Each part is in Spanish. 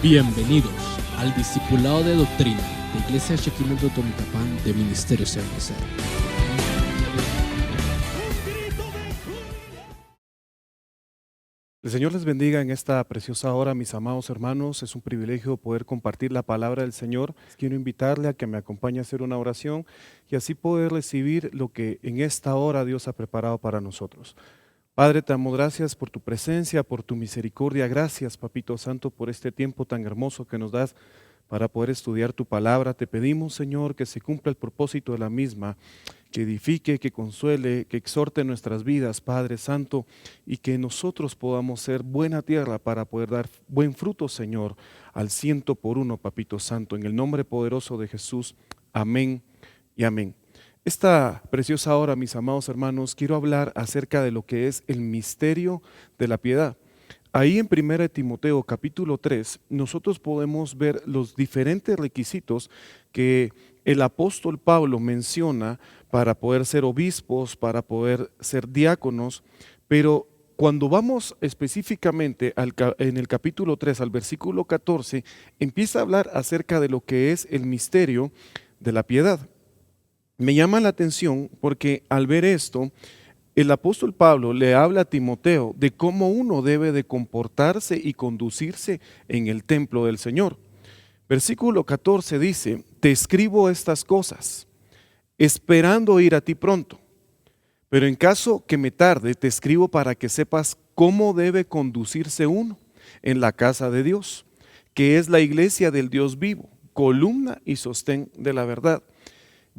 Bienvenidos al Discipulado de Doctrina de Iglesia Shekinah Totonicapán de Ministerio CNC. El Señor les bendiga en esta preciosa hora, mis amados hermanos. Es un privilegio poder compartir la palabra del Señor. Quiero invitarle a que me acompañe a hacer una oración y así poder recibir lo que en esta hora Dios ha preparado para nosotros. Padre, te damos gracias por tu presencia, por tu misericordia. Gracias, Papito Santo, por este tiempo tan hermoso que nos das para poder estudiar tu palabra. Te pedimos, Señor, que se cumpla el propósito de la misma, que edifique, que consuele, que exhorte nuestras vidas, Padre Santo, y que nosotros podamos ser buena tierra para poder dar buen fruto, Señor, al 100 por 1, Papito Santo. En el nombre poderoso de Jesús, amén y amén. Esta preciosa hora, mis amados hermanos, quiero hablar acerca de lo que es el misterio de la piedad. Ahí en 1 Timoteo capítulo 3, nosotros podemos ver los diferentes requisitos que el apóstol Pablo menciona para poder ser obispos, para poder ser diáconos, pero cuando vamos específicamente en el capítulo 3 al versículo 14, empieza a hablar acerca de lo que es el misterio de la piedad. Me llama la atención porque al ver esto, el apóstol Pablo le habla a Timoteo de cómo uno debe de comportarse y conducirse en el templo del Señor. Versículo 14 dice: te escribo estas cosas, esperando ir a ti pronto, pero en caso que me tarde, te escribo para que sepas cómo debe conducirse uno en la casa de Dios, que es la iglesia del Dios vivo, columna y sostén de la verdad.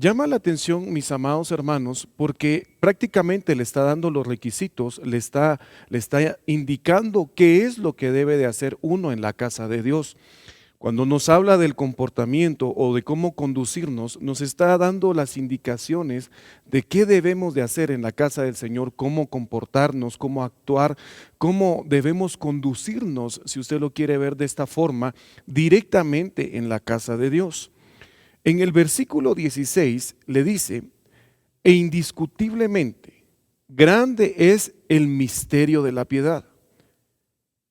Llama la atención, mis amados hermanos, porque prácticamente le está dando los requisitos, le está indicando qué es lo que debe de hacer uno en la casa de Dios. Cuando nos habla del comportamiento o de cómo conducirnos, nos está dando las indicaciones de qué debemos de hacer en la casa del Señor, cómo comportarnos, cómo actuar, cómo debemos conducirnos, si usted lo quiere ver de esta forma, directamente en la casa de Dios. En el versículo 16 le dice: e indiscutiblemente grande es el misterio de la piedad.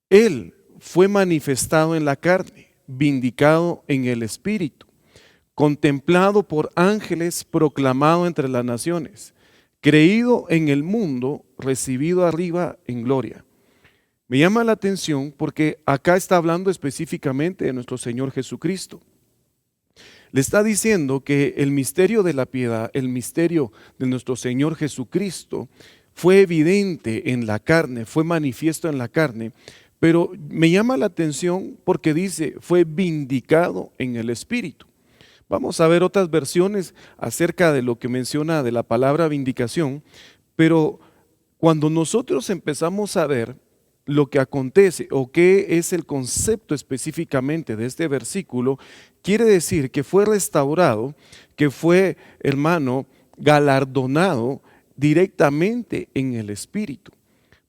Él fue manifestado en la carne, vindicado en el espíritu, contemplado por ángeles, proclamado entre las naciones, creído en el mundo, recibido arriba en gloria. Me llama la atención porque acá está hablando específicamente de nuestro Señor Jesucristo. Le está diciendo que el misterio de la piedad, el misterio de nuestro Señor Jesucristo, fue evidente en la carne, fue manifiesto en la carne, pero me llama la atención porque dice, fue vindicado en el Espíritu. Vamos a ver otras versiones acerca de lo que menciona de la palabra vindicación, pero cuando nosotros empezamos a ver lo que acontece o qué es el concepto específicamente de este versículo, quiere decir que fue restaurado, que fue, hermano, galardonado directamente en el Espíritu.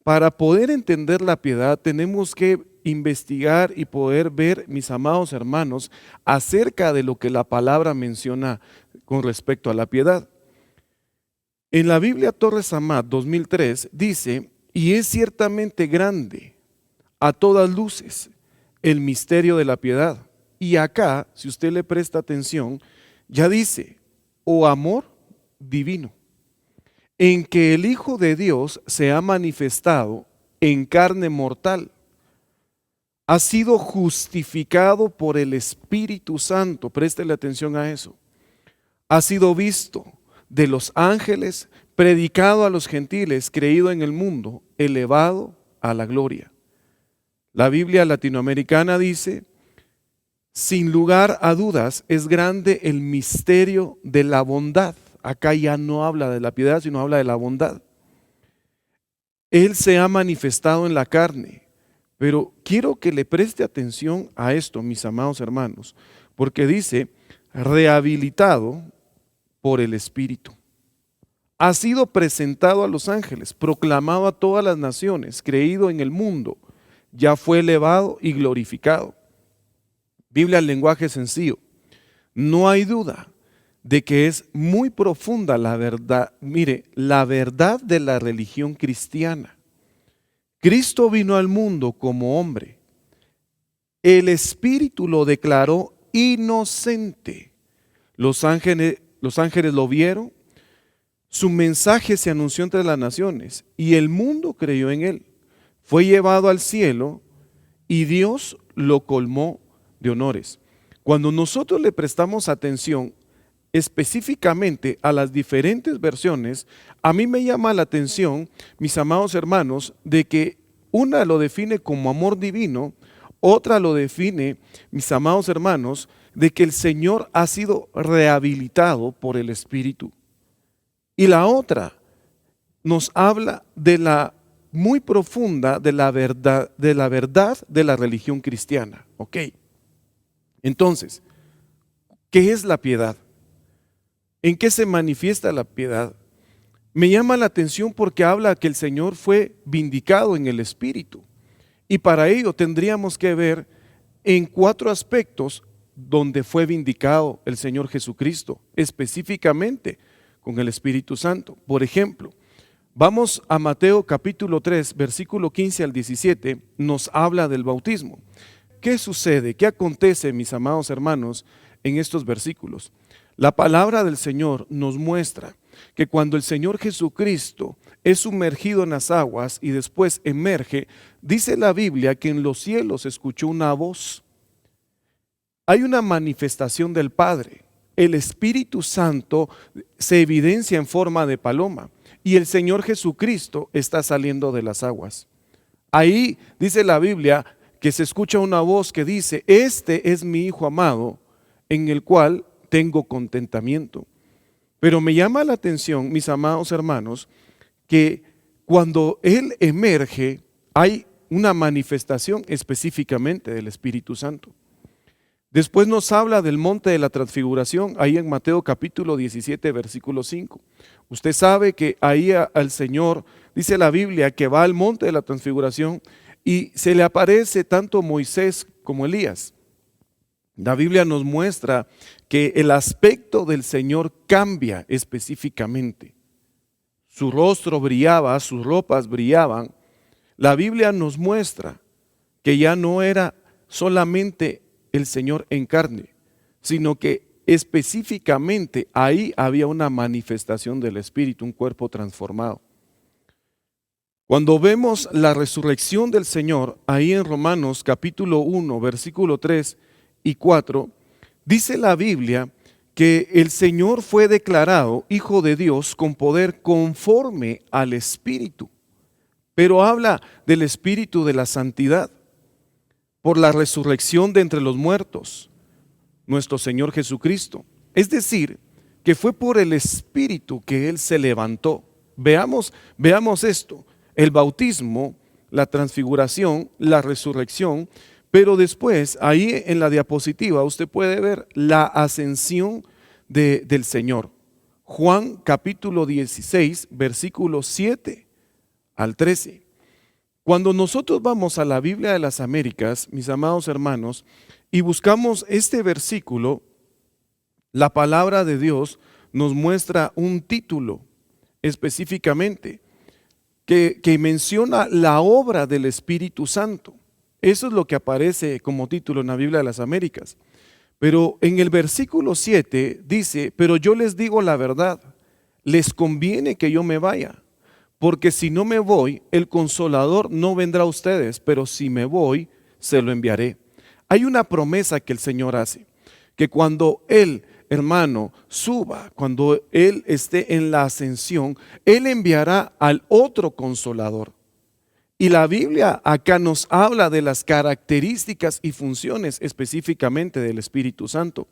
Para poder entender la piedad tenemos que investigar y poder ver, mis amados hermanos, acerca de lo que la palabra menciona con respecto a la piedad. En la Biblia Torres Amat 2003 dice: y es ciertamente grande a todas luces el misterio de la piedad. Y acá, si usted le presta atención, ya dice: o amor divino, en que el Hijo de Dios se ha manifestado en carne mortal, ha sido justificado por el Espíritu Santo. Préstele atención a eso. Ha sido visto de los ángeles, predicado a los gentiles, creído en el mundo, elevado a la gloria. La Biblia latinoamericana dice: sin lugar a dudas es grande el misterio de la bondad. Acá ya no habla de la piedad, sino habla de la bondad. Él se ha manifestado en la carne, pero quiero que le preste atención a esto, mis amados hermanos, porque dice: rehabilitado por el Espíritu. Ha sido presentado a los ángeles, proclamado a todas las naciones, creído en el mundo, ya fue elevado y glorificado. Biblia en lenguaje sencillo. No hay duda de que es muy profunda la verdad. Mire, la verdad de la religión cristiana. Cristo vino al mundo como hombre, El Espíritu lo declaró inocente. Los ángeles lo vieron, su mensaje se anunció entre las naciones y el mundo creyó en él. Fue llevado al cielo y Dios lo colmó de honores. Cuando nosotros le prestamos atención específicamente a las diferentes versiones, a mí me llama la atención, mis amados hermanos, de que una lo define como amor divino, otra lo define, mis amados hermanos, de que el Señor ha sido rehabilitado por el Espíritu. Y la otra nos habla de la muy profunda de la verdad de la religión cristiana. Ok. Entonces, ¿qué es la piedad? ¿En qué se manifiesta la piedad? Me llama la atención porque habla que el Señor fue vindicado en el Espíritu. Y para ello tendríamos que ver en 4 aspectos donde fue vindicado el Señor Jesucristo, específicamente con el Espíritu Santo. Por ejemplo, vamos a Mateo capítulo 3, versículo 15 al 17, nos habla del bautismo. ¿Qué sucede? ¿Qué acontece, mis amados hermanos, en estos versículos? La palabra del Señor nos muestra que cuando el Señor Jesucristo es sumergido en las aguas y después emerge, dice la Biblia que en los cielos escuchó una voz. Hay una manifestación del Padre. El Espíritu Santo se evidencia en forma de paloma y el Señor Jesucristo está saliendo de las aguas. Ahí dice la Biblia que se escucha una voz que dice: este es mi Hijo amado, en el cual tengo contentamiento. Pero me llama la atención, mis amados hermanos, que cuando Él emerge, hay una manifestación específicamente del Espíritu Santo. Después nos habla del monte de la transfiguración, ahí en Mateo capítulo 17, versículo 5. Usted sabe que ahí al Señor, dice la Biblia, que va al monte de la transfiguración y se le aparece tanto Moisés como Elías. La Biblia nos muestra que el aspecto del Señor cambia específicamente. Su rostro brillaba, sus ropas brillaban. La Biblia nos muestra que ya no era solamente el Señor en carne, sino que específicamente ahí había una manifestación del Espíritu, un cuerpo transformado. Cuando vemos la resurrección del Señor, ahí en Romanos capítulo 1, versículo 3 y 4, dice la Biblia que el Señor fue declarado Hijo de Dios con poder conforme al Espíritu, pero habla del Espíritu de la santidad, por la resurrección de entre los muertos, nuestro Señor Jesucristo. Es decir, que fue por el Espíritu que Él se levantó. Veamos esto, el bautismo, la transfiguración, la resurrección, pero después, ahí en la diapositiva, usted puede ver la ascensión del Señor. Juan capítulo 16, versículos 7 al 13. Cuando nosotros vamos a la Biblia de las Américas, mis amados hermanos, y buscamos este versículo, la palabra de Dios nos muestra un título específicamente que menciona la obra del Espíritu Santo. Eso es lo que aparece como título en la Biblia de las Américas. Pero en el versículo 7 dice: pero yo les digo la verdad, les conviene que yo me vaya. Porque si no me voy, el Consolador no vendrá a ustedes, pero si me voy, se lo enviaré. Hay una promesa que el Señor hace, que cuando Él, hermano, suba, cuando Él esté en la ascensión, Él enviará al otro Consolador. Y la Biblia acá nos habla de las características y funciones específicamente del Espíritu Santo,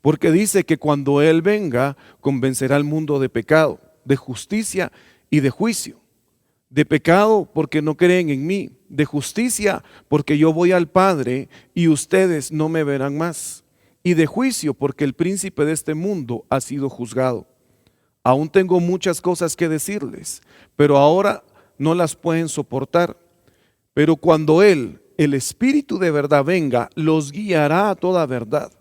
porque dice que cuando Él venga, convencerá al mundo de pecado, de justicia y de juicio. De pecado porque no creen en mí, de justicia porque yo voy al Padre y ustedes no me verán más, y de juicio porque el príncipe de este mundo ha sido juzgado. Aún tengo muchas cosas que decirles, pero ahora no las pueden soportar. Pero cuando Él, el Espíritu de verdad, venga, los guiará a toda verdad,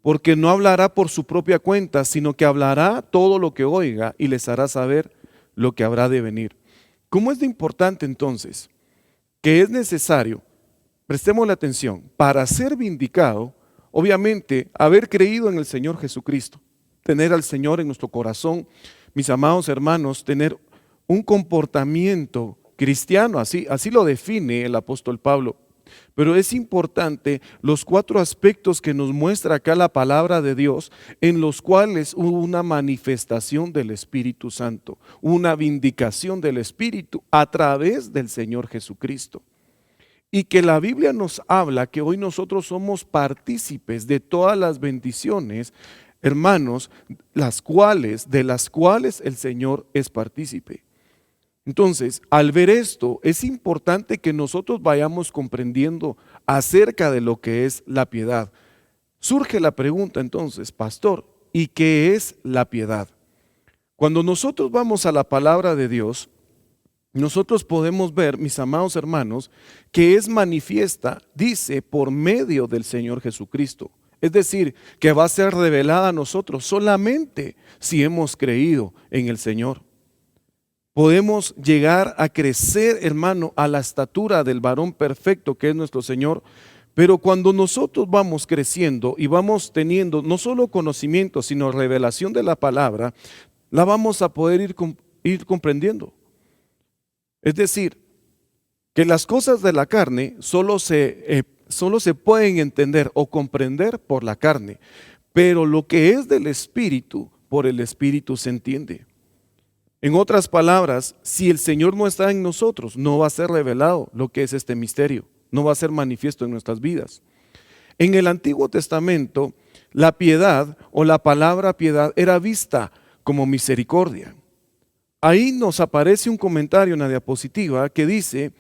porque no hablará por su propia cuenta, sino que hablará todo lo que oiga y les hará saber lo que habrá de venir. ¿Cómo es de importante entonces que es necesario prestemos la atención, para ser vindicado, obviamente, haber creído en el Señor Jesucristo, tener al Señor en nuestro corazón, mis amados hermanos, tener un comportamiento cristiano, así lo define el apóstol Pablo. Pero es importante los 4 aspectos que nos muestra acá la palabra de Dios, en los cuales hubo una manifestación del Espíritu Santo, una vindicación del Espíritu a través del Señor Jesucristo. Y que la Biblia nos habla que hoy nosotros somos partícipes de todas las bendiciones, hermanos, de las cuales el Señor es partícipe. Entonces, al ver esto, es importante que nosotros vayamos comprendiendo acerca de lo que es la piedad. Surge la pregunta entonces, pastor, ¿y qué es la piedad? Cuando nosotros vamos a la palabra de Dios, nosotros podemos ver, mis amados hermanos, que es manifiesta, dice, por medio del Señor Jesucristo. Es decir, que va a ser revelada a nosotros solamente si hemos creído en el Señor. Podemos llegar a crecer, hermano, a la estatura del varón perfecto que es nuestro Señor. Pero cuando nosotros vamos creciendo y vamos teniendo no solo conocimiento, sino revelación de la palabra, la vamos a poder ir comprendiendo. Es decir, que las cosas de la carne solo se pueden entender o comprender por la carne, pero lo que es del Espíritu, por el Espíritu se entiende. En otras palabras, si el Señor no está en nosotros, no va a ser revelado lo que es este misterio, no va a ser manifiesto en nuestras vidas. En el Antiguo Testamento, la piedad o la palabra piedad era vista como misericordia. Ahí nos aparece un comentario en la diapositiva que dice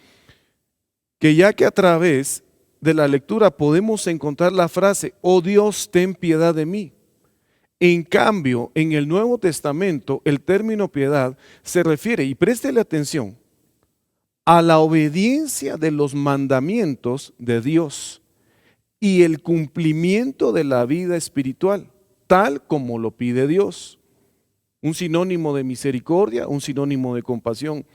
que ya que a través de la lectura podemos encontrar la frase, oh Dios, ten piedad de mí. En cambio, en el Nuevo Testamento, el término piedad se refiere, y préstele atención, a la obediencia de los mandamientos de Dios y el cumplimiento de la vida espiritual, tal como lo pide Dios. Un sinónimo de misericordia, un sinónimo de compasión.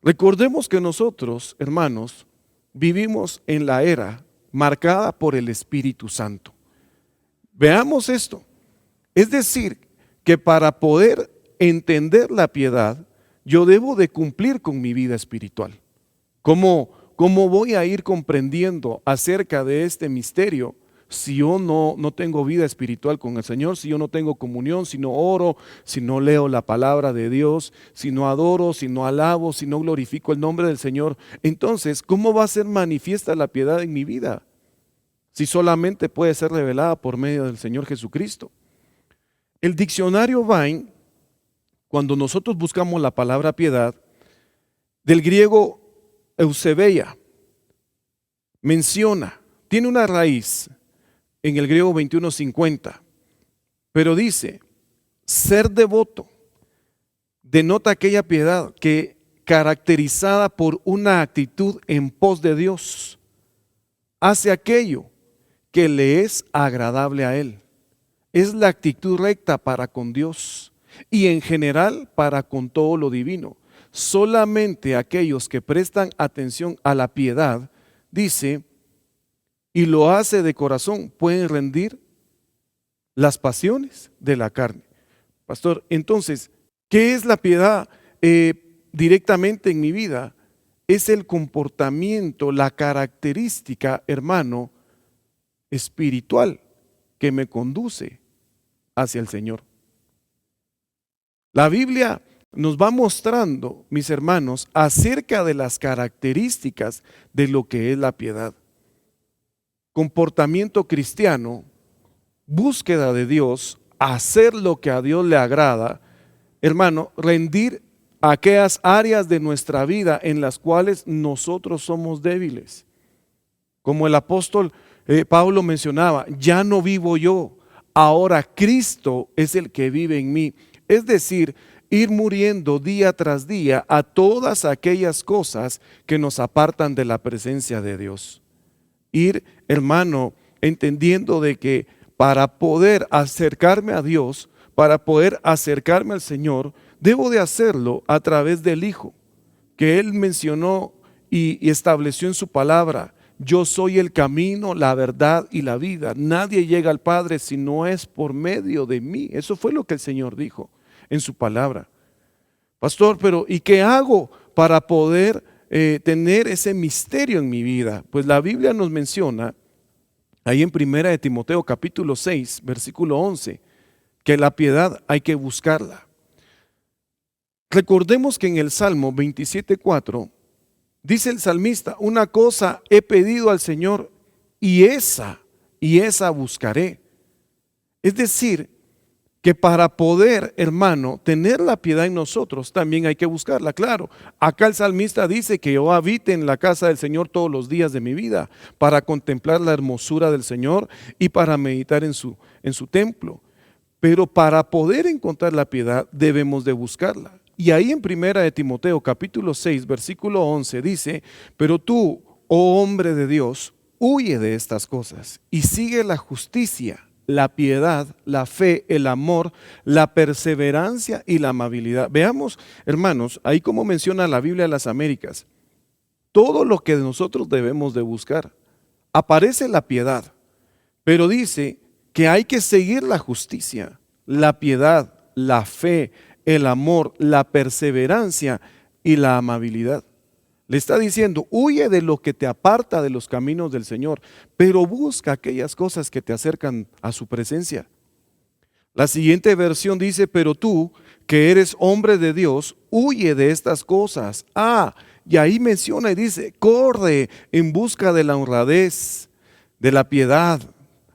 Recordemos que nosotros, hermanos, vivimos en la era marcada por el Espíritu Santo. Veamos esto. Es decir, que para poder entender la piedad, yo debo de cumplir con mi vida espiritual. ¿Cómo voy a ir comprendiendo acerca de este misterio si yo no tengo vida espiritual con el Señor, si yo no tengo comunión, si no oro, si no leo la palabra de Dios, si no adoro, si no alabo, si no glorifico el nombre del Señor? Entonces, ¿cómo va a ser manifiesta la piedad en mi vida? Si solamente puede ser revelada por medio del Señor Jesucristo. El diccionario Vine, cuando nosotros buscamos la palabra piedad, del griego eusebeia, menciona, tiene una raíz en el griego 21:50, pero dice, ser devoto denota aquella piedad que caracterizada por una actitud en pos de Dios, hace aquello que le es agradable a Él. Es la actitud recta para con Dios y en general para con todo lo divino. Solamente aquellos que prestan atención a la piedad, dice, y lo hace de corazón, pueden rendir las pasiones de la carne. Pastor, entonces, ¿qué es la piedad directamente en mi vida? Es el comportamiento, la característica, hermano, espiritual que me conduce hacia el Señor. La Biblia nos va mostrando, mis hermanos, acerca de las características de lo que es la piedad. Comportamiento cristiano, búsqueda de Dios, hacer lo que a Dios le agrada, hermano, rendir aquellas áreas de nuestra vida en las cuales nosotros somos débiles. Como el apóstol Pablo mencionaba, ya no vivo yo, ahora Cristo es el que vive en mí. Es decir, ir muriendo día tras día a todas aquellas cosas que nos apartan de la presencia de Dios. Ir, hermano, entendiendo de que para poder acercarme a Dios, para poder acercarme al Señor, debo de hacerlo a través del Hijo, que Él mencionó y estableció en su palabra, yo soy el camino, la verdad y la vida. Nadie llega al Padre si no es por medio de mí. Eso fue lo que el Señor dijo en su palabra. Pastor, pero ¿y qué hago para poder tener ese misterio en mi vida? Pues la Biblia nos menciona ahí en 1 Timoteo capítulo 6, versículo 11, que la piedad hay que buscarla. Recordemos que en el Salmo 27:4 dice el salmista: una cosa he pedido al Señor y esa buscaré. Es decir, que para poder, hermano, tener la piedad en nosotros, también hay que buscarla. Claro, acá el salmista dice que yo habite en la casa del Señor todos los días de mi vida, para contemplar la hermosura del Señor y para meditar en su templo. Pero para poder encontrar la piedad, debemos de buscarla. Y ahí en 1 Timoteo capítulo 6, versículo 11 dice: pero tú, oh hombre de Dios, huye de estas cosas y sigue la justicia, la piedad, la fe, el amor, la perseverancia y la amabilidad. Veamos, hermanos, ahí como menciona la Biblia de las Américas, todo lo que nosotros debemos de buscar. Aparece la piedad, pero dice que hay que seguir la justicia, la piedad, la fe, el amor, la perseverancia y la amabilidad. Le está diciendo: huye de lo que te aparta de los caminos del Señor, pero busca aquellas cosas que te acercan a su presencia. La siguiente versión dice: pero tú, que eres hombre de Dios, huye de estas cosas. Y ahí menciona y dice: corre en busca de la honradez, de la piedad,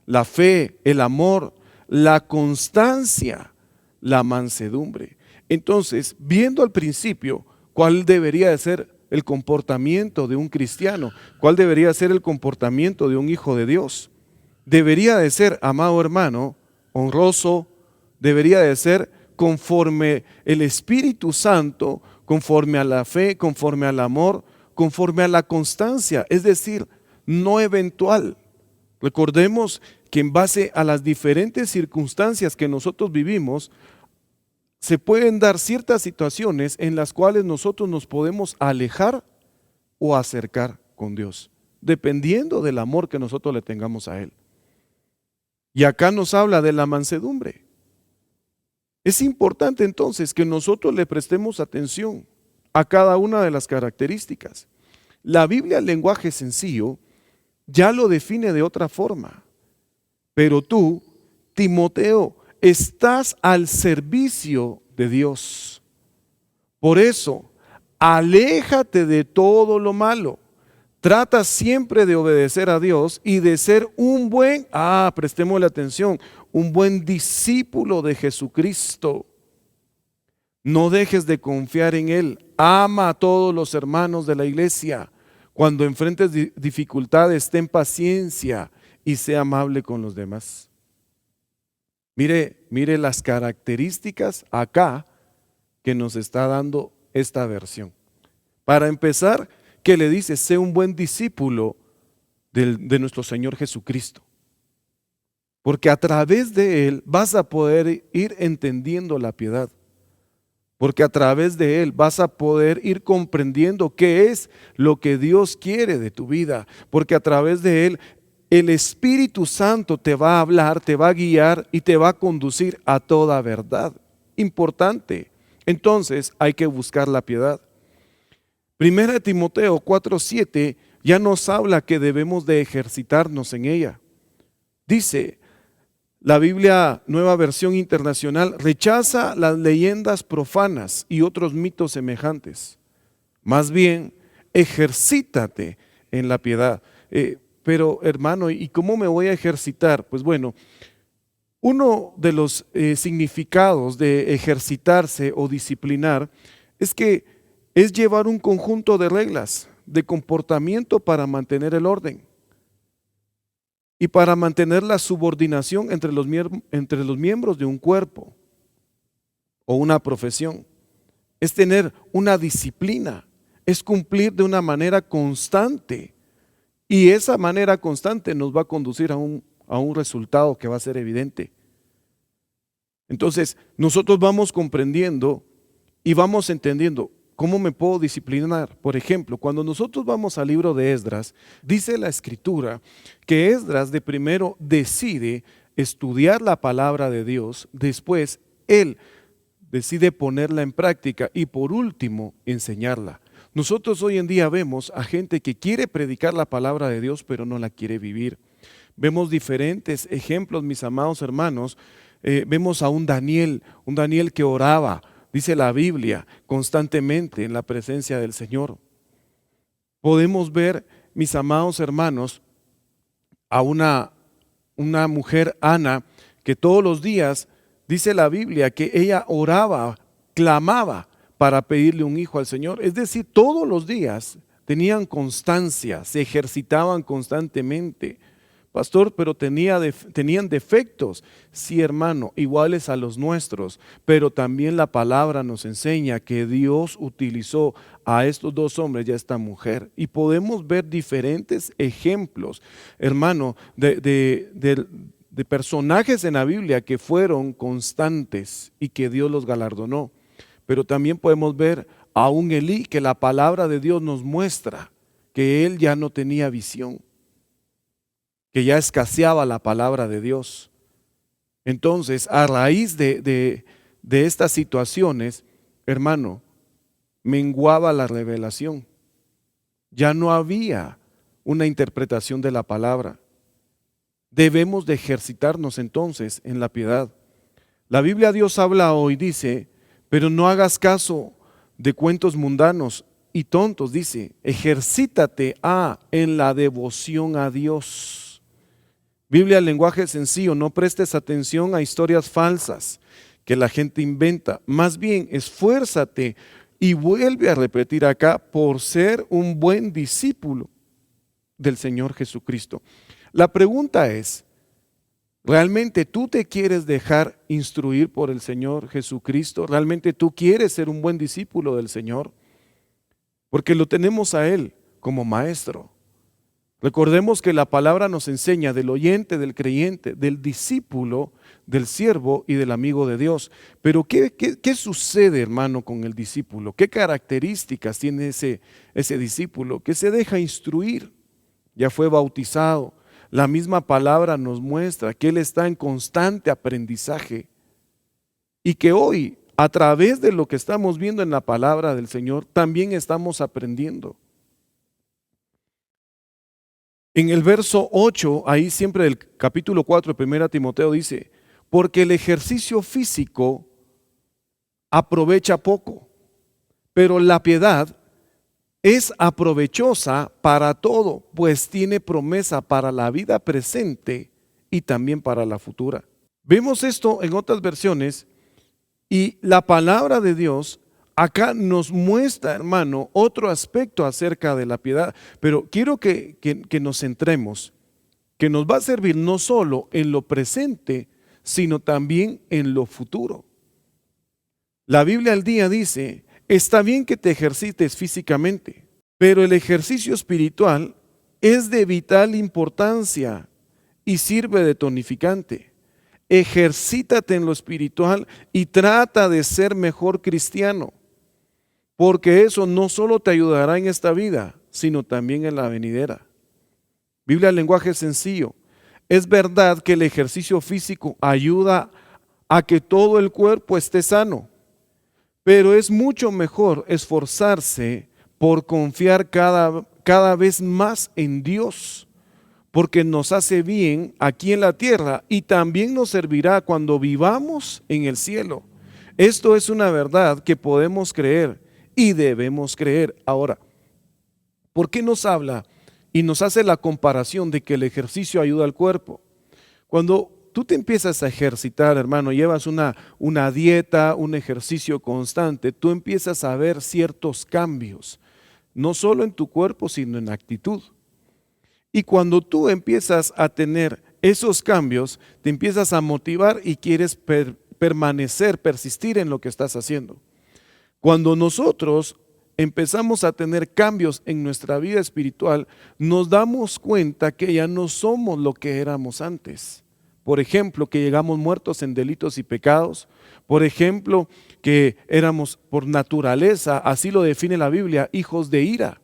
la fe, el amor, la constancia, la mansedumbre. Entonces, viendo al principio cuál debería de ser el comportamiento de un cristiano, cuál debería ser el comportamiento de un hijo de Dios, debería de ser, amado hermano, honroso, debería de ser conforme el Espíritu Santo, conforme a la fe, conforme al amor, conforme a la constancia, es decir, no eventual. Recordemos que en base a las diferentes circunstancias que nosotros vivimos, se pueden dar ciertas situaciones en las cuales nosotros nos podemos alejar o acercar con Dios, dependiendo del amor que nosotros le tengamos a Él. Y acá nos habla de la mansedumbre. Es importante entonces que nosotros le prestemos atención a cada una de las características. La Biblia, el lenguaje sencillo, ya lo define de otra forma. Pero tú, Timoteo, estás al servicio de Dios. Por eso, aléjate de todo lo malo. Trata siempre de obedecer a Dios y de ser un buen, prestémosle atención, un buen discípulo de Jesucristo. No dejes de confiar en Él. Ama a todos los hermanos de la iglesia. Cuando enfrentes dificultades, ten paciencia y sea amable con los demás. Mire las características acá que nos está dando esta versión. Para empezar, que le dice: sé un buen discípulo de nuestro Señor Jesucristo. Porque a través de Él vas a poder ir entendiendo la piedad. Porque a través de Él vas a poder ir comprendiendo qué es lo que Dios quiere de tu vida. Porque a través de Él el Espíritu Santo te va a hablar, te va a guiar y te va a conducir a toda verdad. Importante. Entonces hay que buscar la piedad. 1 Timoteo 4:7 ya nos habla que debemos de ejercitarnos en ella. Dice la Biblia Nueva Versión Internacional: rechaza las leyendas profanas y otros mitos semejantes. Más bien, ejercítate en la piedad. Pero hermano, ¿y cómo me voy a ejercitar? Pues bueno, uno de los significados de ejercitarse o disciplinar es que es llevar un conjunto de reglas de comportamiento para mantener el orden y para mantener la subordinación entre los miembros de un cuerpo o una profesión. Es tener una disciplina, es cumplir de una manera constante. Y esa manera constante nos va a conducir a un resultado que va a ser evidente. Entonces, nosotros vamos comprendiendo y vamos entendiendo, ¿Cómo me puedo disciplinar? Por ejemplo, cuando nosotros vamos al libro de Esdras, dice la Escritura que Esdras de primero decide estudiar la palabra de Dios, después él decide ponerla en práctica y por último enseñarla. Nosotros hoy en día vemos a gente que quiere predicar la palabra de Dios pero no la quiere vivir. Vemos diferentes ejemplos, mis amados hermanos. Vemos a un Daniel que oraba, dice la Biblia, constantemente en la presencia del Señor. Podemos ver, mis amados hermanos, a una mujer, Ana, que todos los días, dice la Biblia, que ella oraba, clamaba para pedirle un hijo al Señor. Es decir, todos los días tenían constancia, se ejercitaban constantemente. Pastor, pero tenían defectos. Sí, hermano, iguales a los nuestros, pero también la palabra nos enseña que Dios utilizó a estos dos hombres y a esta mujer. Y podemos ver diferentes ejemplos, hermano, de personajes en la Biblia que fueron constantes y que Dios los galardonó. Pero también podemos ver a un Elí que la palabra de Dios nos muestra que él ya no tenía visión, que ya escaseaba la palabra de Dios. Entonces, a raíz de estas situaciones, hermano, menguaba la revelación. Ya no había una interpretación de la palabra. Debemos de ejercitarnos entonces en la piedad. La Biblia Dios habla hoy, dice, pero no hagas caso de cuentos mundanos y tontos, dice, ejercítate en la devoción a Dios. Biblia, lenguaje sencillo, no prestes atención a historias falsas que la gente inventa. Más bien, esfuérzate y vuelve a repetir acá por ser un buen discípulo del Señor Jesucristo. La pregunta es, ¿realmente tú te quieres dejar instruir por el Señor Jesucristo? ¿Realmente tú quieres ser un buen discípulo del Señor? Porque lo tenemos a Él como maestro. Recordemos que la palabra nos enseña del oyente, del creyente, del discípulo, del siervo y del amigo de Dios. Pero ¿qué sucede, hermano, con el discípulo? ¿Qué características tiene ese discípulo? Que se deja instruir, ya fue bautizado. La misma palabra nos muestra que él está en constante aprendizaje y que hoy, a través de lo que estamos viendo en la palabra del Señor, también estamos aprendiendo. En el verso 8, ahí siempre del capítulo 4 de 1 Timoteo dice, porque el ejercicio físico aprovecha poco, pero la piedad es aprovechosa para todo, pues tiene promesa para la vida presente y también para la futura. Vemos esto en otras versiones y la palabra de Dios acá nos muestra, hermano, otro aspecto acerca de la piedad, pero quiero que nos centremos, que nos va a servir no solo en lo presente, sino también en lo futuro. La Biblia al día dice, está bien que te ejercites físicamente, pero el ejercicio espiritual es de vital importancia y sirve de tonificante. Ejercítate en lo espiritual y trata de ser mejor cristiano. Porque eso no solo te ayudará en esta vida, sino también en la venidera. Biblia en lenguaje sencillo. Es verdad que el ejercicio físico ayuda a que todo el cuerpo esté sano, pero es mucho mejor esforzarse por confiar cada vez más en Dios, porque nos hace bien aquí en la tierra y también nos servirá cuando vivamos en el cielo. Esto es una verdad que podemos creer y debemos creer. Ahora, ¿por qué nos habla y nos hace la comparación de que el ejercicio ayuda al cuerpo? Cuando tú te empiezas a ejercitar, hermano, llevas una dieta, un ejercicio constante, tú empiezas a ver ciertos cambios, no solo en tu cuerpo, sino en actitud. Y cuando tú empiezas a tener esos cambios, te empiezas a motivar y quieres permanecer, persistir en lo que estás haciendo. Cuando nosotros empezamos a tener cambios en nuestra vida espiritual, nos damos cuenta que ya no somos lo que éramos antes. Por ejemplo, que llegamos muertos en delitos y pecados. Por ejemplo, que éramos por naturaleza, así lo define la Biblia, hijos de ira.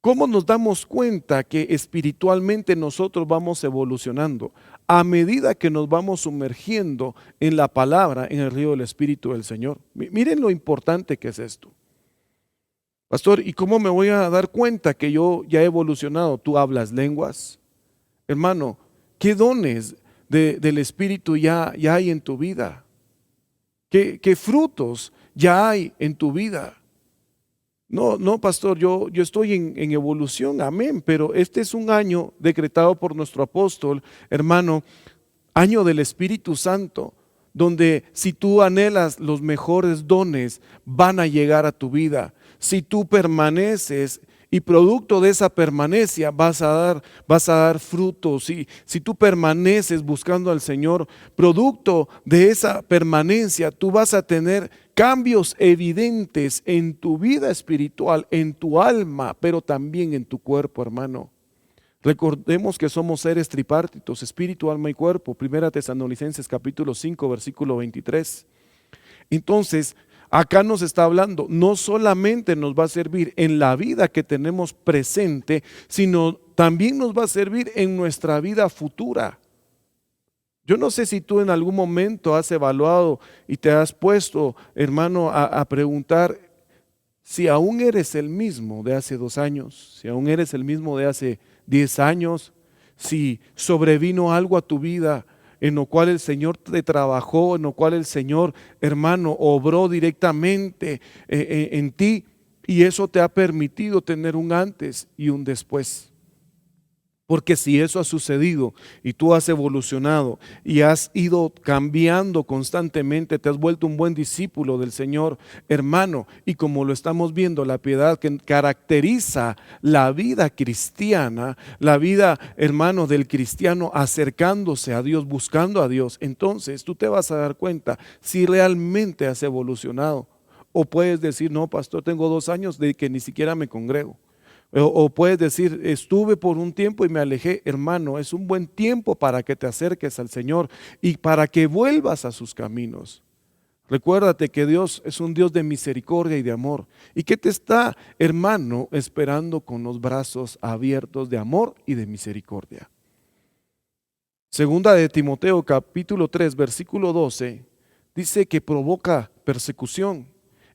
¿Cómo nos damos cuenta que espiritualmente nosotros vamos evolucionando? A medida que nos vamos sumergiendo en la palabra, en el río del Espíritu del Señor. Miren lo importante que es esto. Pastor, ¿y cómo me voy a dar cuenta que yo ya he evolucionado? ¿Tú hablas lenguas? Hermano, ¿qué dones del Espíritu ya hay en tu vida? ¿Qué frutos ya hay en tu vida? No, pastor, yo estoy en evolución, amén, pero este es un año decretado por nuestro apóstol, hermano, año del Espíritu Santo, donde si tú anhelas los mejores dones, van a llegar a tu vida. Si tú permaneces y producto de esa permanencia vas a dar frutos. Si tú permaneces buscando al Señor, producto de esa permanencia, tú vas a tener cambios evidentes en tu vida espiritual, en tu alma, pero también en tu cuerpo, hermano. Recordemos que somos seres tripartitos, espíritu, alma y cuerpo. Primera Tesalonicenses capítulo 5, versículo 23. Entonces, acá nos está hablando, no solamente nos va a servir en la vida que tenemos presente, sino también nos va a servir en nuestra vida futura. Yo no sé si tú en algún momento has evaluado y te has puesto, hermano, a preguntar si aún eres el mismo de hace 2 años, si aún eres el mismo de hace 10 años, si sobrevino algo a tu vida en lo cual el Señor te trabajó, en lo cual el Señor, hermano, obró directamente en ti y eso te ha permitido tener un antes y un después. Porque si eso ha sucedido y tú has evolucionado y has ido cambiando constantemente, te has vuelto un buen discípulo del Señor, hermano, y como lo estamos viendo, la piedad que caracteriza la vida cristiana, la vida, hermano, del cristiano acercándose a Dios, buscando a Dios, entonces tú te vas a dar cuenta si realmente has evolucionado. O puedes decir, no, pastor, tengo 2 años de que ni siquiera me congrego. O puedes decir, estuve por un tiempo y me alejé. Hermano, es un buen tiempo para que te acerques al Señor y para que vuelvas a sus caminos. Recuérdate que Dios es un Dios de misericordia y de amor y que te está, hermano, esperando con los brazos abiertos de amor y de misericordia. Segunda de Timoteo capítulo 3 versículo 12 dice que provoca persecución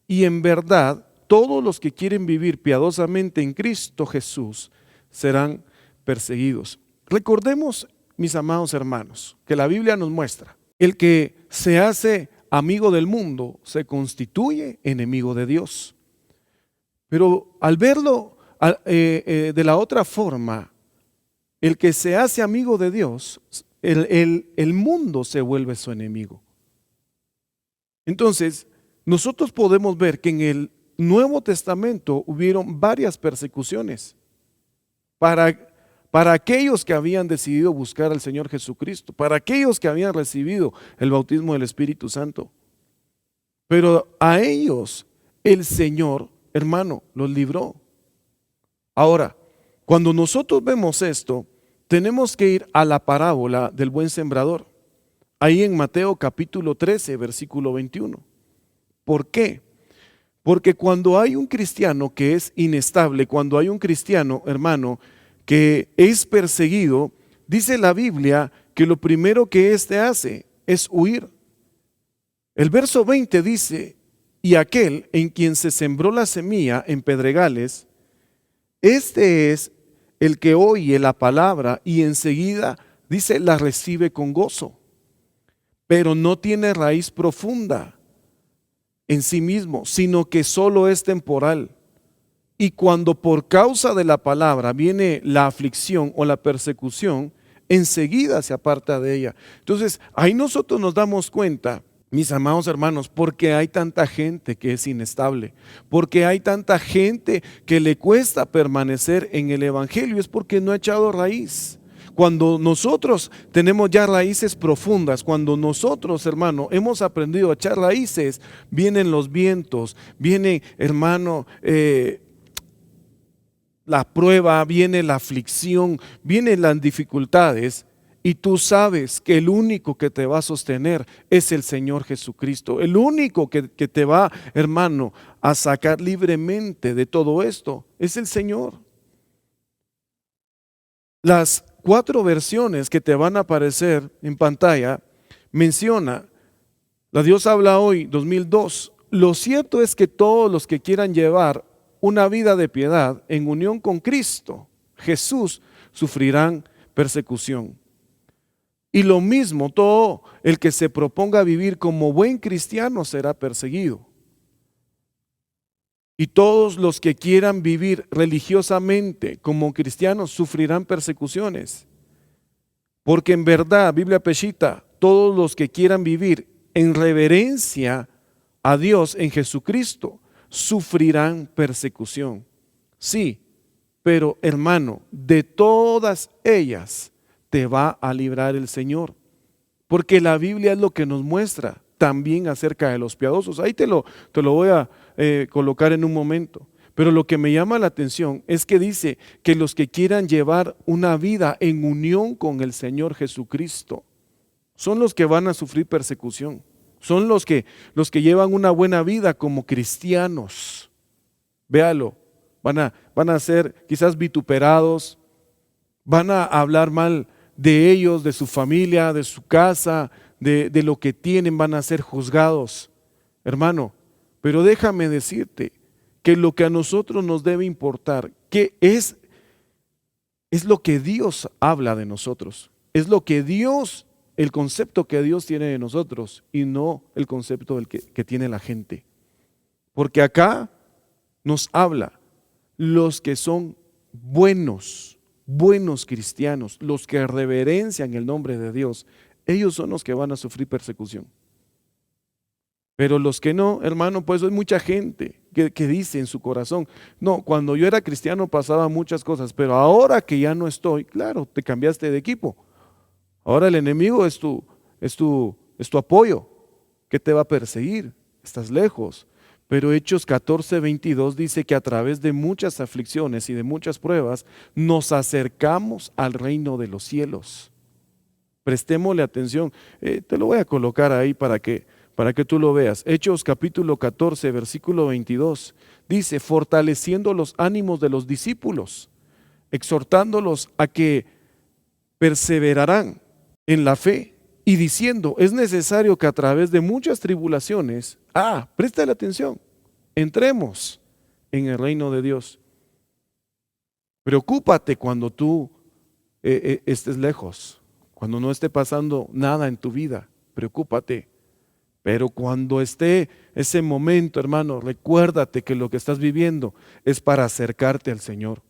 y en verdad todos los que quieren vivir piadosamente en Cristo Jesús serán perseguidos. Recordemos, mis amados hermanos, que la Biblia nos muestra, el que se hace amigo del mundo se constituye enemigo de Dios. Pero al verlo de la otra forma, el que se hace amigo de Dios, el mundo se vuelve su enemigo. Entonces, nosotros podemos ver que en el Nuevo Testamento hubieron varias persecuciones para aquellos que habían decidido buscar al Señor Jesucristo, para aquellos que habían recibido el bautismo del Espíritu Santo. Pero a ellos el Señor, hermano, los libró. Ahora, cuando nosotros vemos esto, tenemos que ir a la parábola del buen sembrador, ahí en Mateo capítulo 13, versículo 21. ¿Por qué? Porque cuando hay un cristiano que es inestable, cuando hay un cristiano, hermano, que es perseguido, dice la Biblia que lo primero que éste hace es huir. El verso 20 dice, y aquel en quien se sembró la semilla en pedregales, este es el que oye la palabra y enseguida, dice, la recibe con gozo, pero no tiene raíz profunda en sí mismo, sino que solo es temporal. Y cuando por causa de la palabra viene la aflicción o la persecución, enseguida se aparta de ella. Entonces, ahí nosotros nos damos cuenta, mis amados hermanos, porque hay tanta gente que es inestable, porque hay tanta gente que le cuesta permanecer en el evangelio, es porque no ha echado raíz. Cuando nosotros tenemos ya raíces profundas, cuando nosotros, hermano, hemos aprendido a echar raíces, vienen los vientos, viene, hermano, la prueba, viene la aflicción, vienen las dificultades Y tú sabes que el único que te va a sostener es el Señor Jesucristo. El único que te va, hermano, a sacar libremente de todo esto es el Señor. Las 4 versiones que te van a aparecer en pantalla menciona, la Dios habla hoy, 2002. Lo cierto es que todos los que quieran llevar una vida de piedad en unión con Cristo, Jesús, sufrirán persecución. Y lo mismo, todo el que se proponga vivir como buen cristiano será perseguido. Y todos los que quieran vivir religiosamente como cristianos sufrirán persecuciones. Porque en verdad, Biblia Peshita, todos los que quieran vivir en reverencia a Dios en Jesucristo sufrirán persecución. Sí, pero hermano, de todas ellas te va a librar el Señor, porque la Biblia es lo que nos muestra también acerca de los piadosos. Ahí te lo voy a colocar en un momento, pero lo que me llama la atención es que dice que los que quieran llevar una vida en unión con el Señor Jesucristo son los que van a sufrir persecución, son los que llevan una buena vida como cristianos. Véalo, van a ser quizás vituperados, van a hablar mal de ellos, de su familia, de su casa, de lo que tienen, van a ser juzgados. Hermano, pero déjame decirte que lo que a nosotros nos debe importar, que es lo que Dios habla de nosotros, es lo que Dios, el concepto que Dios tiene de nosotros y no el concepto que tiene la gente. Porque acá nos habla los que son buenos cristianos, los que reverencian el nombre de Dios, ellos son los que van a sufrir persecución. Pero los que no, hermano, pues hay mucha gente que dice en su corazón, no, cuando yo era cristiano pasaba muchas cosas, pero ahora que ya no estoy, claro, te cambiaste de equipo. Ahora el enemigo es tu apoyo, que te va a perseguir, estás lejos. Pero Hechos 14:22 dice que a través de muchas aflicciones y de muchas pruebas nos acercamos al reino de los cielos. Prestémosle atención. Te lo voy a colocar ahí para que tú lo veas. Hechos capítulo 14, versículo 22 dice, fortaleciendo los ánimos de los discípulos, exhortándolos a que perseverarán en la fe y diciendo, es necesario que a través de muchas tribulaciones, préstale atención, entremos en el reino de Dios. Preocúpate cuando tú estés lejos, cuando no esté pasando nada en tu vida, preocúpate. Pero cuando esté ese momento, hermano, recuérdate que lo que estás viviendo es para acercarte al Señor.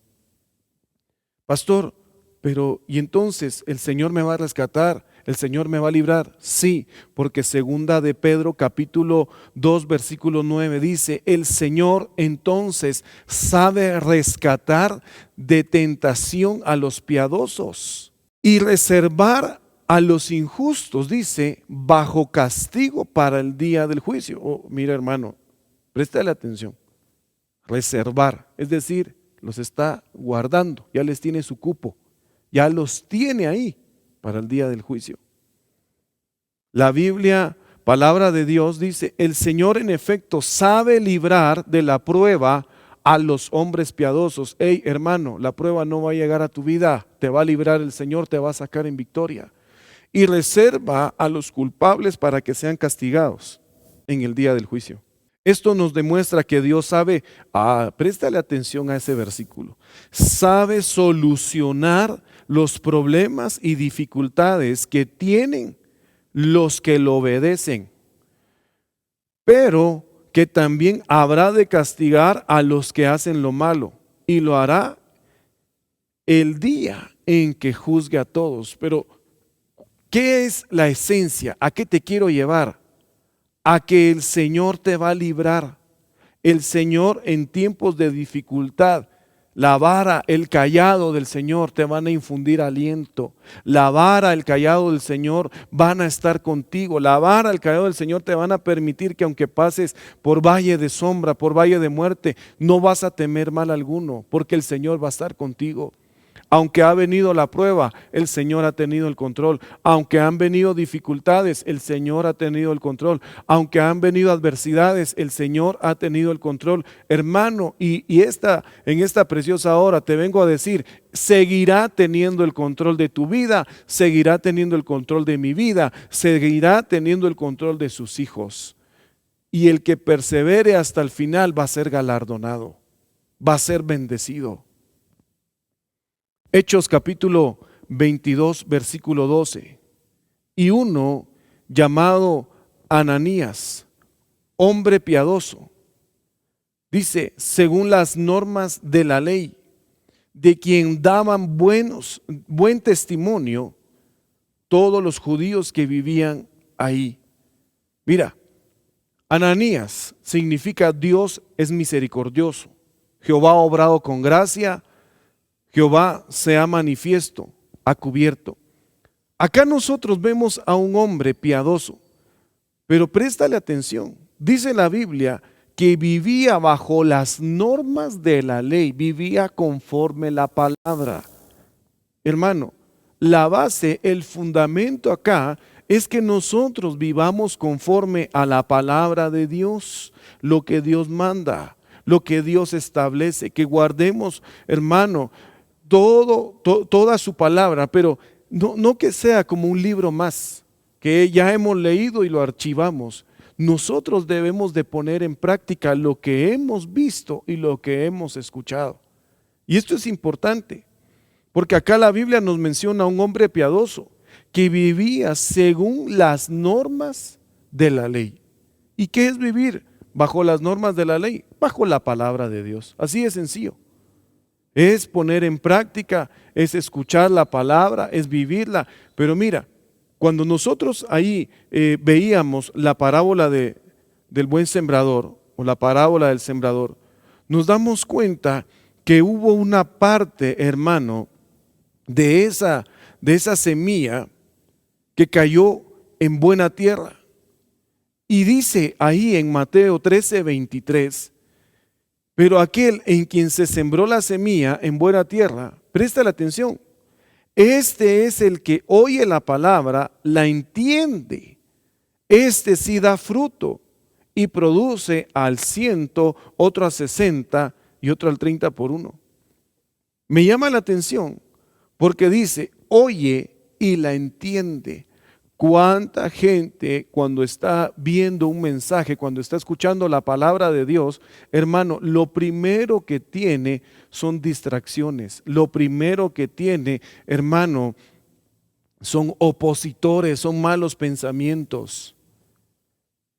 Pastor, pero ¿y entonces el Señor me va a rescatar? ¿El Señor me va a librar? Sí, porque segunda de Pedro capítulo 2 versículo 9 dice, el Señor entonces sabe rescatar de tentación a los piadosos y reservar a los injustos, dice, bajo castigo para el día del juicio. Mira hermano, préstale atención. Reservar, es decir, los está guardando, ya les tiene su cupo, ya los tiene ahí para el día del juicio. La Biblia, palabra de Dios, dice, el Señor en efecto sabe librar de la prueba a los hombres piadosos. Hey hermano, la prueba no va a llegar a tu vida, te va a librar el Señor, te va a sacar en victoria. Y reserva a los culpables para que sean castigados en el día del juicio. Esto nos demuestra que Dios sabe, préstale atención a ese versículo, sabe solucionar los problemas y dificultades que tienen los que lo obedecen, pero que también habrá de castigar a los que hacen lo malo, y lo hará el día en que juzgue a todos. Pero ¿qué es la esencia? ¿A qué te quiero llevar? A que el Señor te va a librar. El Señor en tiempos de dificultad, la vara, el cayado del Señor te van a infundir aliento. La vara, el cayado del Señor van a estar contigo. La vara, el cayado del Señor te van a permitir que aunque pases por valle de sombra, por valle de muerte, no vas a temer mal alguno, porque el Señor va a estar contigo. Aunque ha venido la prueba, el Señor ha tenido el control. Aunque han venido dificultades, el Señor ha tenido el control. Aunque han venido adversidades, el Señor ha tenido el control. Hermano, en esta preciosa hora te vengo a decir, seguirá teniendo el control de tu vida, seguirá teniendo el control de mi vida, seguirá teniendo el control de sus hijos. Y el que persevere hasta el final va a ser galardonado, va a ser bendecido. Hechos capítulo 22, versículo 12. Y uno llamado Ananías, hombre piadoso, dice, según las normas de la ley, de quien daban buen testimonio todos los judíos que vivían ahí. Mira, Ananías significa Dios es misericordioso. Jehová ha obrado con gracia. Jehová se ha manifiesto, ha cubierto. Acá nosotros vemos a un hombre piadoso, pero préstale atención. Dice la Biblia que vivía bajo las normas de la ley, vivía conforme la palabra. Hermano, la base, el fundamento acá es que nosotros vivamos conforme a la palabra de Dios, lo que Dios manda, lo que Dios establece, que guardemos, hermano, toda su palabra, pero no que sea como un libro más, que ya hemos leído y lo archivamos. Nosotros debemos de poner en práctica lo que hemos visto y lo que hemos escuchado. Y esto es importante, porque acá la Biblia nos menciona a un hombre piadoso que vivía según las normas de la ley. ¿Y qué es vivir bajo las normas de la ley? Bajo la palabra de Dios. Así de sencillo. Es poner en práctica, es escuchar la palabra, es vivirla. Pero mira, cuando nosotros ahí veíamos la parábola del buen sembrador o la parábola del sembrador, nos damos cuenta que hubo una parte, hermano, de esa semilla que cayó en buena tierra. Y dice ahí en Mateo 13:23, pero aquel en quien se sembró la semilla en buena tierra, presta la atención, este es el que oye la palabra, la entiende. Este sí da fruto y produce al 100, otro a 60 y otro al 30 por uno. Me llama la atención porque dice, oye y la entiende. ¿Cuánta gente cuando está viendo un mensaje, cuando está escuchando la palabra de Dios, hermano, lo primero que tiene son distracciones? Lo primero que tiene, hermano, son opositores, son malos pensamientos.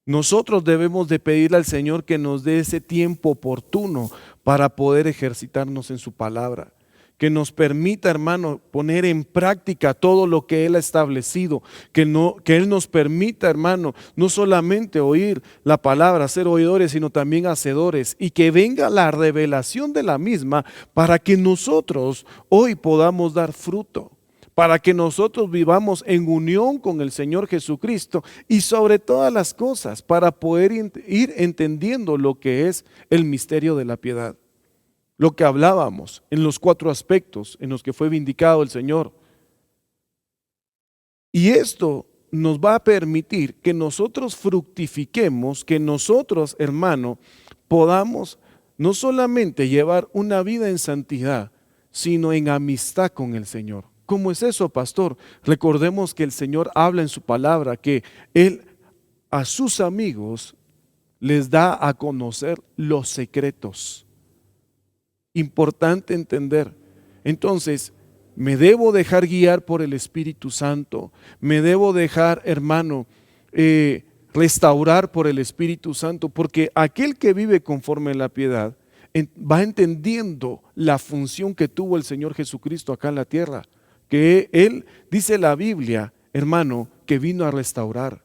Nosotros debemos de pedirle al Señor que nos dé ese tiempo oportuno para poder ejercitarnos en su palabra. Que nos permita, hermano, poner en práctica todo lo que Él ha establecido, que Él nos permita, hermano, no solamente oír la palabra, ser oidores, sino también hacedores, y que venga la revelación de la misma para que nosotros hoy podamos dar fruto, para que nosotros vivamos en unión con el Señor Jesucristo y sobre todas las cosas, para poder ir entendiendo lo que es el misterio de la piedad. Lo que hablábamos en los 4 aspectos en los que fue vindicado el Señor. Y esto nos va a permitir que nosotros fructifiquemos, que nosotros, hermano, podamos no solamente llevar una vida en santidad, sino en amistad con el Señor. ¿Cómo es eso, pastor? Recordemos que el Señor habla en su palabra, que Él a sus amigos les da a conocer los secretos. Importante entender. Entonces, me debo dejar guiar por el Espíritu Santo, me debo dejar, hermano, restaurar por el Espíritu Santo, porque aquel que vive conforme a la piedad va entendiendo la función que tuvo el Señor Jesucristo acá en la tierra, que Él, dice la Biblia, hermano, que vino a restaurar.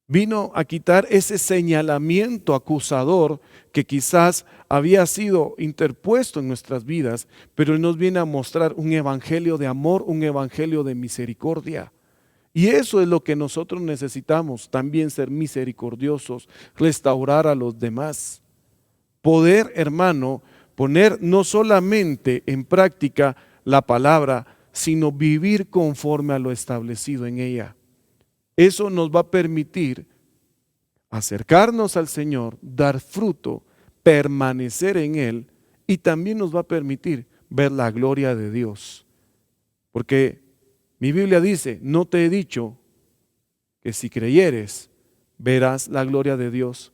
Vino a quitar ese señalamiento acusador que quizás había sido interpuesto en nuestras vidas, pero Él nos viene a mostrar un evangelio de amor, un evangelio de misericordia. Y eso es lo que nosotros necesitamos, también ser misericordiosos, restaurar a los demás. Poder, hermano, poner no solamente en práctica la palabra, sino vivir conforme a lo establecido en ella. Eso nos va a permitir acercarnos al Señor, dar fruto, permanecer en Él, y también nos va a permitir ver la gloria de Dios. Porque mi Biblia dice, no te he dicho que si creyeres, verás la gloria de Dios.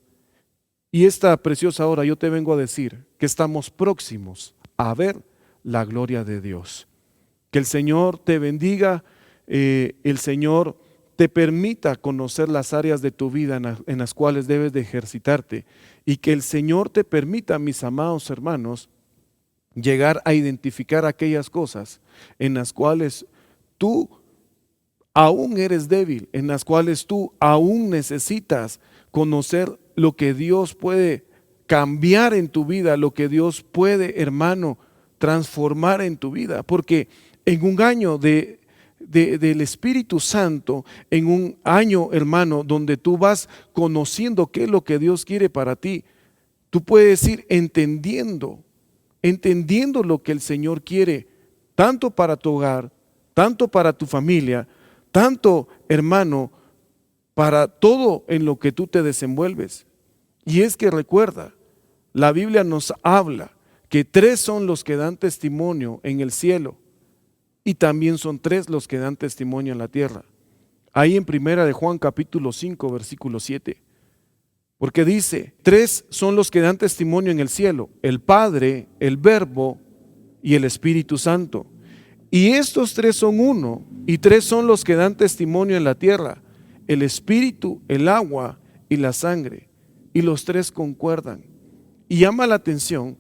Y esta preciosa hora yo te vengo a decir que estamos próximos a ver la gloria de Dios. Que el Señor te bendiga, el Señor te permita conocer las áreas de tu vida en las cuales debes de ejercitarte, y que el Señor te permita, mis amados hermanos, llegar a identificar aquellas cosas en las cuales tú aún eres débil, en las cuales tú aún necesitas conocer lo que Dios puede cambiar en tu vida, lo que Dios puede, hermano, transformar en tu vida. Porque en un año del Espíritu Santo, en un año, hermano, donde tú vas conociendo qué es lo que Dios quiere para ti, tú puedes ir entendiendo lo que el Señor quiere, tanto para tu hogar, tanto para tu familia, tanto, hermano, para todo en lo que tú te desenvuelves. Y es que recuerda, la Biblia nos habla que 3 son los que dan testimonio en el cielo, y también son 3 los que dan testimonio en la tierra. Ahí en primera de Juan capítulo 5 versículo 7. Porque dice, 3 son los que dan testimonio en el cielo: el Padre, el Verbo y el Espíritu Santo. Y estos 3 son uno, y 3 son los que dan testimonio en la tierra: el Espíritu, el agua y la sangre. Y los 3 concuerdan. Y llama la atención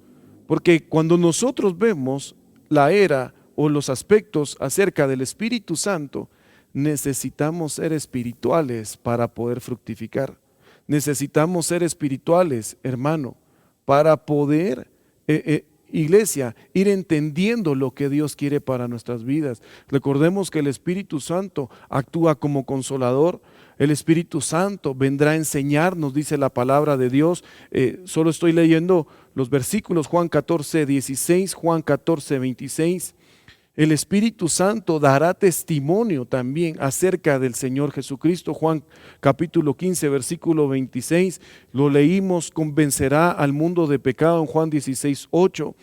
porque cuando nosotros vemos la era o los aspectos acerca del Espíritu Santo, necesitamos ser espirituales para poder fructificar. Necesitamos ser espirituales, hermano, para poder, iglesia, ir entendiendo lo que Dios quiere para nuestras vidas. Recordemos que el Espíritu Santo actúa como consolador. El Espíritu Santo vendrá a enseñarnos, dice la palabra de Dios. Solo estoy leyendo los versículos: Juan 14, 16, Juan 14, 26. El Espíritu Santo dará testimonio también acerca del Señor Jesucristo. Juan capítulo 15, versículo 26, lo leímos: convencerá al mundo de pecado. En Juan 16, 8,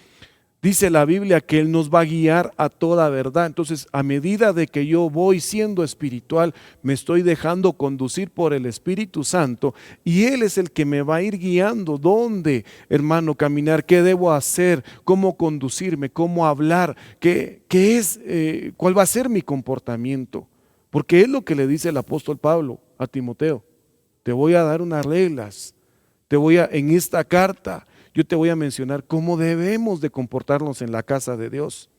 dice la Biblia que Él nos va a guiar a toda verdad. Entonces, a medida de que yo voy siendo espiritual, me estoy dejando conducir por el Espíritu Santo, y Él es el que me va a ir guiando dónde, hermano, caminar, qué debo hacer, cómo conducirme, cómo hablar, cuál va a ser mi comportamiento. Porque es lo que le dice el apóstol Pablo a Timoteo: te voy a dar unas reglas, en esta carta yo te voy a mencionar cómo debemos de comportarnos en la casa de Dios.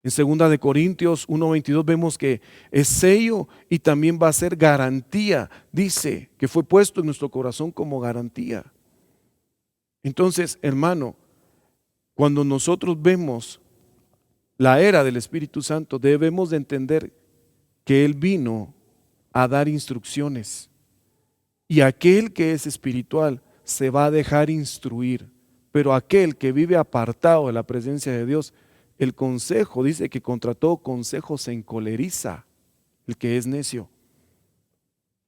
En 2 de Corintios 1:22 vemos que es sello y también va a ser garantía. Dice que fue puesto en nuestro corazón como garantía. Entonces, hermano, cuando nosotros vemos la era del Espíritu Santo, debemos de entender que Él vino a dar instrucciones. Y aquel que es espiritual se va a dejar instruir, pero aquel que vive apartado de la presencia de Dios, el consejo, dice que contra todo consejo se encoleriza el que es necio.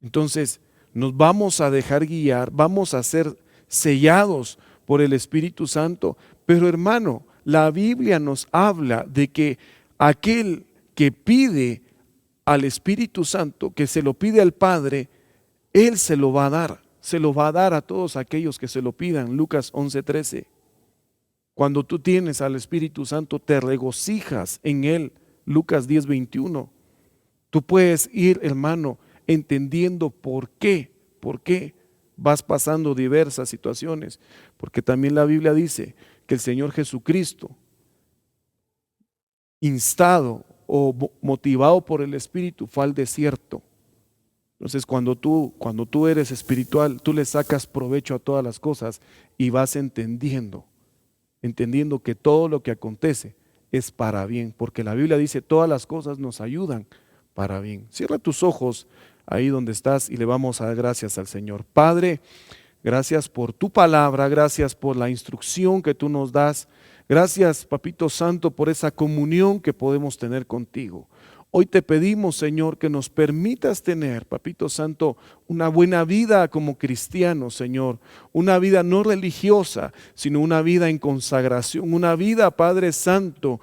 Entonces nos vamos a dejar guiar, vamos a ser sellados por el Espíritu Santo. Pero hermano, la Biblia nos habla de que aquel que pide al Espíritu Santo, que se lo pide al Padre, Él se lo va a dar. Se lo va a dar a todos aquellos que se lo pidan. Lucas 11:13. Cuando tú tienes al Espíritu Santo, te regocijas en Él. Lucas 10:21. Tú puedes ir, hermano, entendiendo por qué vas pasando diversas situaciones. Porque también la Biblia dice que el Señor Jesucristo, instado o motivado por el Espíritu, fue al desierto. Entonces cuando tú eres espiritual, tú le sacas provecho a todas las cosas y vas entendiendo que todo lo que acontece es para bien, porque la Biblia dice: todas las cosas nos ayudan para bien. Cierra tus ojos ahí donde estás y le vamos a dar gracias al Señor. Padre, Gracias por tu palabra, gracias por la instrucción que tú nos das. Gracias, Papito Santo, por esa comunión que podemos tener contigo. Hoy te pedimos, Señor, que nos permitas tener, Papito Santo, una buena vida como cristianos, Señor. Una vida no religiosa, sino una vida en consagración. Una vida, Padre Santo,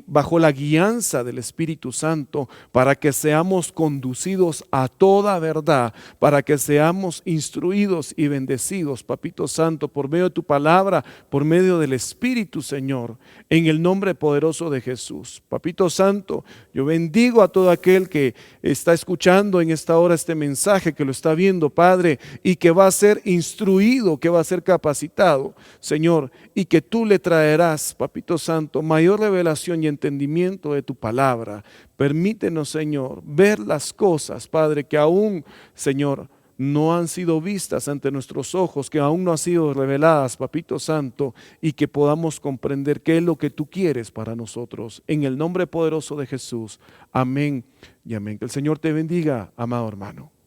bajo la guianza del Espíritu Santo, para que seamos conducidos a toda verdad, para que seamos instruidos y bendecidos, Papito Santo, por medio de tu palabra, por medio del Espíritu, Señor, en el nombre poderoso de Jesús. Papito Santo, yo bendigo a todo aquel que está escuchando en esta hora este mensaje, que lo está viendo, Padre, y que va a ser instruido, que va a ser capacitado, Señor, y que tú le traerás, Papito Santo, mayor revelación y entendimiento de tu palabra. Permítenos, Señor, ver las cosas, Padre, que aún, Señor, no han sido vistas ante nuestros ojos, que aún no han sido reveladas, Papito Santo, y que podamos comprender qué es lo que tú quieres para nosotros. En el nombre poderoso de Jesús. Amén y amén. Que el Señor te bendiga, amado hermano.